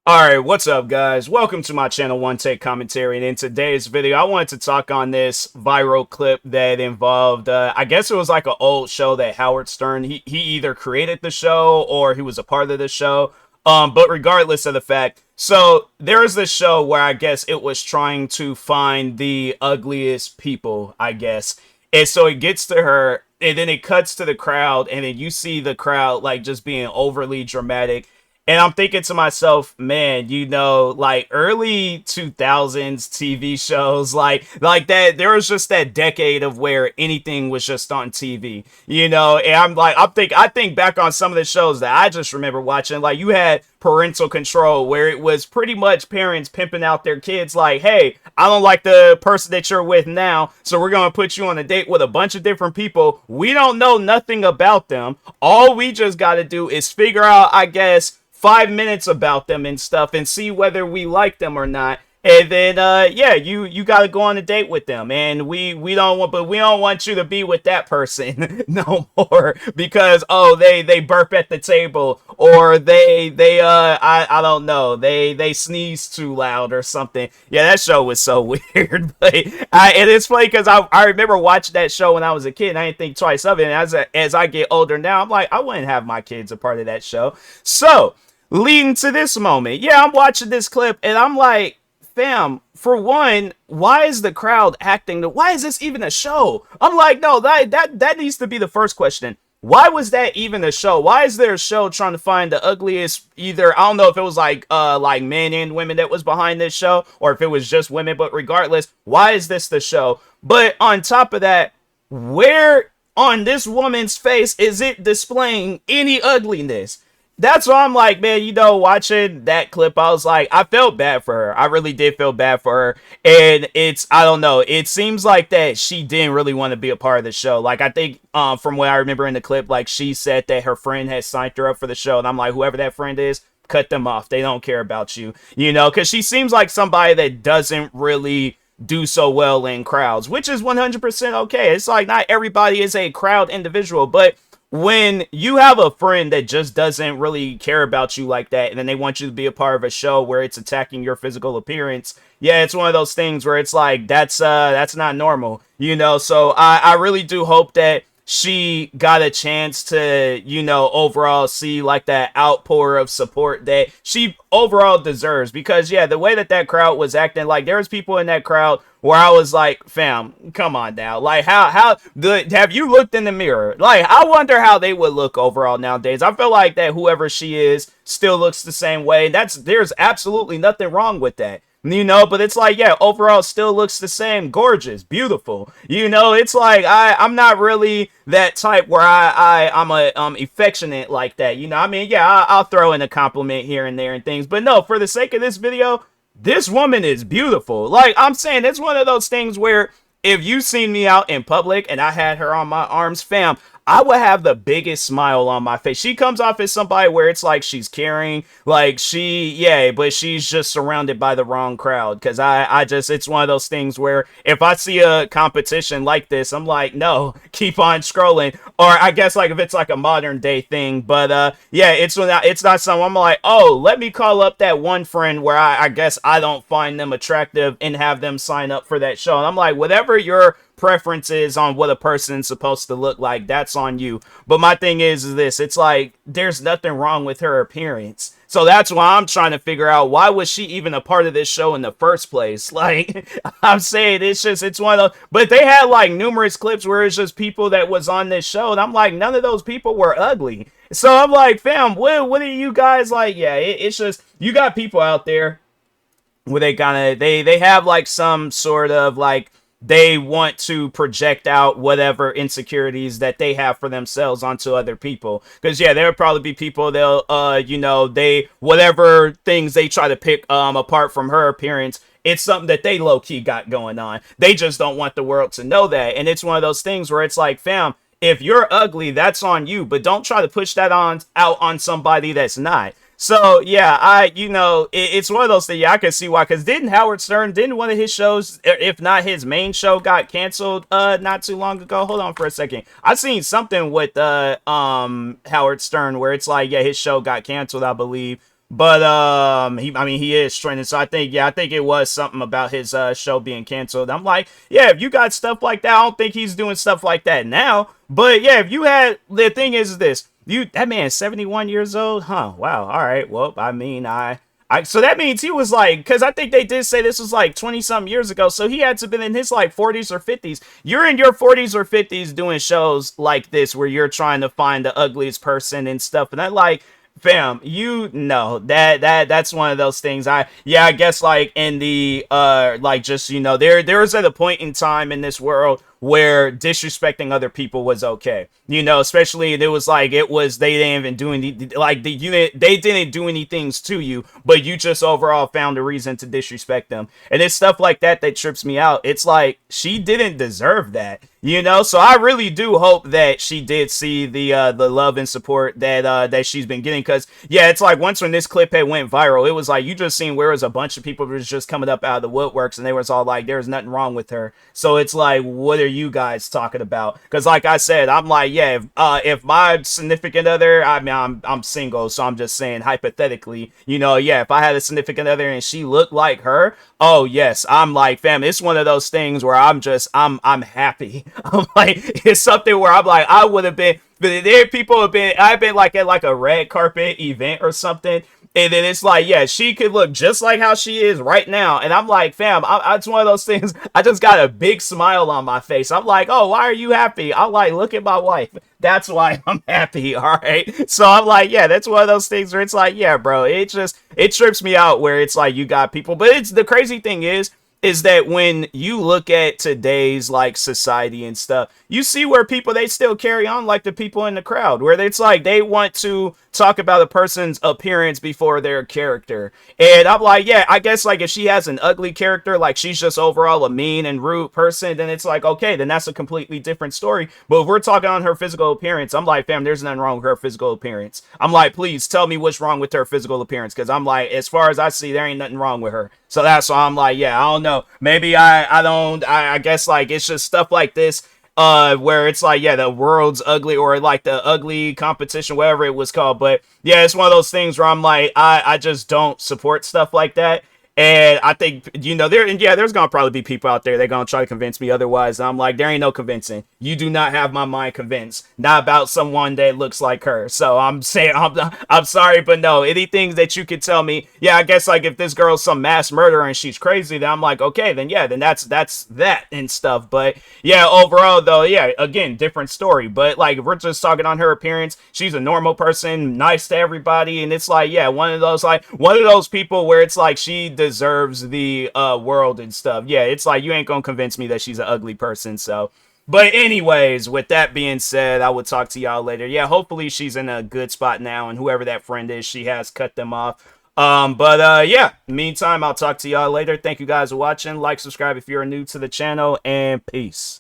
Alright, what's up guys? Welcome to my channel One Take Commentary, and in today's video I wanted to talk on this viral clip that involved, I guess it was like an old show that Howard Stern, he either created the show or he was a part of the show, but regardless of the fact, so there is this show where I guess it was trying to find the ugliest people, I guess, and so it gets to her, and then it cuts to the crowd, and then you see the crowd like just being overly dramatic. And I'm thinking to myself, man, like early 2000s TV shows, like that, there was just that decade of where anything was just on TV, and I think back on some of the shows that I just remember watching, like you had Parental Control, where it was pretty much parents pimping out their kids like, hey, I don't like the person that you're with now, so we're going to put you on a date with a bunch of different people. We don't know nothing about them. All we just got to do is figure out, I guess, 5 minutes about them and stuff and see whether we like them or not. And then yeah, you got to go on a date with them, and we don't want you to be with that person no more because they burp at the table, or I don't know, they sneeze too loud or something. Yeah, that show was so weird. But and it's funny because I remember watching that show when I was a kid and I didn't think twice of it, and as I get older now, I'm like, I wouldn't have my kids a part of that show. So leading to this moment, yeah, I'm watching this clip and I'm like, fam, for one, why is the crowd acting? Why is this even a show? I'm like, no, that needs to be the first question. Why was that even a show? Why is there a show trying to find the ugliest? Either I don't know if it was like men and women that was behind this show, or if it was just women. But regardless, why is this the show? But on top of that, where on this woman's face is it displaying any ugliness? That's why I'm like, man, watching that clip, I was like, I felt bad for her. I really did feel bad for her. And I don't know, it seems like that she didn't really want to be a part of the show. Like, I think, from what I remember in the clip, like, she said that her friend had signed her up for the show. And I'm like, whoever that friend is, cut them off. They don't care about you, because she seems like somebody that doesn't really do so well in crowds, which is 100% okay. It's like, not everybody is a crowd individual, but when you have a friend that just doesn't really care about you like that, and then they want you to be a part of a show where it's attacking your physical appearance, yeah, it's one of those things where it's like, that's not normal, so I really do hope that she got a chance to, overall see like that outpour of support that she overall deserves. Because yeah, the way that crowd was acting, like there was people in that crowd where I was like, fam, come on now. Like, have you looked in the mirror? Like, I wonder how they would look overall nowadays. I feel like that whoever she is still looks the same way. And there's absolutely nothing wrong with that. But it's like, yeah, overall still looks the same, gorgeous, beautiful. It's like I'm not really that type where I'm a affectionate like that. I mean, yeah, I'll throw in a compliment here and there and things, but no, for the sake of this video, this woman is beautiful. Like I'm saying, it's one of those things where if you seen me out in public and I had her on my arms, fam, I would have the biggest smile on my face. She comes off as somebody where it's like she's caring, like but she's just surrounded by the wrong crowd. Cause it's one of those things where if I see a competition like this, I'm like, no, keep on scrolling. Or I guess like if it's like a modern day thing, but yeah, it's not something I'm like, oh, let me call up that one friend where I guess I don't find them attractive and have them sign up for that show. And I'm like, whatever your preferences on what a person's supposed to look like, that's on you. But my thing is this, it's like there's nothing wrong with her appearance, so that's why I'm trying to figure out, why was she even a part of this show in the first place? Like I'm saying, it's one of those. But they had like numerous clips where it's just people that was on this show, and I'm like, none of those people were ugly. So I'm like, fam, what are you guys like? Yeah, it's just, you got people out there where they kind of they have like some sort of like, they want to project out whatever insecurities that they have for themselves onto other people. Because yeah, there would probably be people they whatever things they try to pick apart from her appearance, it's something that they low-key got going on. They just don't want the world to know that. And it's one of those things where it's like, fam, if you're ugly, that's on you, but don't try to push that out on somebody that's not. So yeah, it's one of those things. Yeah, I can see why. Because didn't Howard Stern, didn't one of his shows, if not his main show, got canceled not too long ago? Hold on for a second. I seen something with Howard Stern where it's like, yeah, his show got canceled, I believe. But I mean, he is trending. So I think, yeah, I think it was something about his show being canceled. I'm like, yeah, if you got stuff like that, I don't think he's doing stuff like that now. But yeah, if you had, the thing is this, that man's 71 years old, huh? Wow. All right. Well, I mean, so that means he was like, because I think they did say this was like 20 something years ago. So he had to have been in his like 40s or 50s. You're in your 40s or 50s doing shows like this where you're trying to find the ugliest person and stuff. And that, like, fam, you know that's one of those things. I guess like in the like, just, there was at a point in time in this world where disrespecting other people was okay, especially it was like, they didn't even do any, like, they didn't do any things to you, but you just overall found a reason to disrespect them. And it's stuff like that that trips me out. It's like, she didn't deserve that, so I really do hope that she did see the love and support that she's been getting. Because yeah, it's like, once when this clip had went viral, it was like, you just seen where it was a bunch of people who was just coming up out of the woodworks, and they was all like, there's nothing wrong with her. So it's like, what are you guys talking about? Because like I said, I'm like, yeah, if my significant other, I mean, I'm single, so I'm just saying hypothetically, yeah, if I had a significant other and she looked like her, oh yes, I'm like, fam, it's one of those things where I'm happy. I'm like, it's something where I'm like, I would have been, but there people have been, I've been like at like a red carpet event or something, and then it's like, yeah, she could look just like how she is right now. And I'm like, fam, it's one of those things. I just got a big smile on my face. I'm like, oh, why are you happy? I'm like, look at my wife. That's why I'm happy. All right. So I'm like, yeah, that's one of those things where it's like, yeah, bro, it trips me out where it's like, you got people. But it's, the crazy thing is that when you look at today's like society and stuff, you see where people, they still carry on like the people in the crowd, where it's like they want to talk about a person's appearance before their character. And I'm like, yeah, I guess like if she has an ugly character, like she's just overall a mean and rude person, then it's like, okay, then that's a completely different story. But if we're talking on her physical appearance, I'm like, fam, there's nothing wrong with her physical appearance. I'm like, please tell me what's wrong with her physical appearance, because I'm like, as far as I see, there ain't nothing wrong with her. So that's why I'm like, yeah, I don't know. Maybe I guess like it's just stuff like this where it's like, yeah, the world's ugly, or like the ugly competition, whatever it was called. But yeah, it's one of those things where I'm like, I just don't support stuff like that. And I think, there's gonna probably be people out there that gonna try to convince me otherwise. And I'm like, there ain't no convincing. You do not have my mind convinced. Not about someone that looks like her. So I'm saying, I'm sorry, but no. Anything that you could tell me, yeah, I guess like if this girl's some mass murderer and she's crazy, then I'm like, okay, then yeah, then that's that and stuff. But yeah, overall though, yeah, again, different story. But like, if we're just talking on her appearance, she's a normal person, nice to everybody, and it's like, yeah, one of those people where it's like she deserves the world and stuff. Yeah, it's like, you ain't gonna convince me that she's an ugly person. So, but anyways, with that being said, I will talk to y'all later. Yeah, hopefully she's in a good spot now, and whoever that friend is, she has cut them off. Yeah, meantime, I'll talk to y'all later. Thank you guys for watching. Like, subscribe if you're new to the channel, and peace.